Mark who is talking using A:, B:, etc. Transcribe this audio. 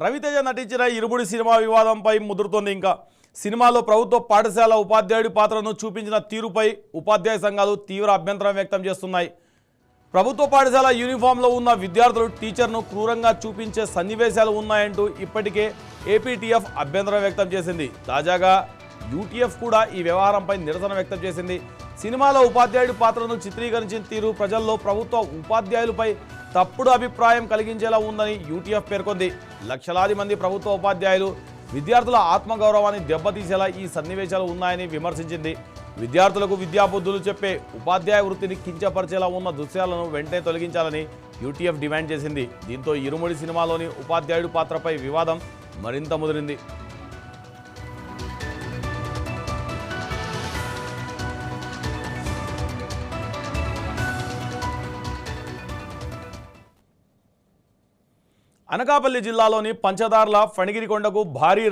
A: రవితేజ నటించిన ఇరుముడి సినిమా వివాదంపై ముదురుతోంది. ఇంకా సినిమాలో ప్రభుత్వ పాఠశాల ఉపాధ్యాయుడి పాత్రను చూపించిన తీరుపై ఉపాధ్యాయ సంఘాలు తీవ్ర అభ్యంతరం వ్యక్తం చేస్తున్నాయి. ప్రభుత్వ పాఠశాల యూనిఫామ్లో ఉన్న విద్యార్థులు టీచర్ను క్రూరంగా చూపించే సన్నివేశాలు ఉన్నాయంటూ ఇప్పటికే ఏపీటీఎఫ్ అభ్యంతరం వ్యక్తం చేసింది. తాజాగా యూటీఎఫ్ కూడా ఈ వ్యవహారంపై నిరసన వ్యక్తం చేసింది. సినిమాలో ఉపాధ్యాయుడి పాత్రను చిత్రీకరించిన తీరు ప్రజల్లో ప్రభుత్వ ఉపాధ్యాయులపై తప్పుడు అభిప్రాయం కలిగించేలా ఉందని యూటీఎఫ్ పేర్కొంది. లక్షలాది మంది ప్రభుత్వ ఉపాధ్యాయులు విద్యార్థుల ఆత్మగౌరవాన్ని దెబ్బతీసేలా ఈ సన్నివేశాలు ఉన్నాయని విమర్శించింది. విద్యార్థులకు విద్యాబుద్ధులు చెప్పే ఉపాధ్యాయ వృత్తిని కించపరిచేలా ఉన్న దృశ్యాలను వెంటనే తొలగించాలని యూటీఎఫ్ డిమాండ్ చేసింది. దీంతో ఇరుముడి సినిమాలోని ఉపాధ్యాయుడి పాత్రపై వివాదం మరింత ముదిరింది. అనకాపల్లి జిల్లాలోని పంచదార్ల ఫణిగిరికొండకు భారీ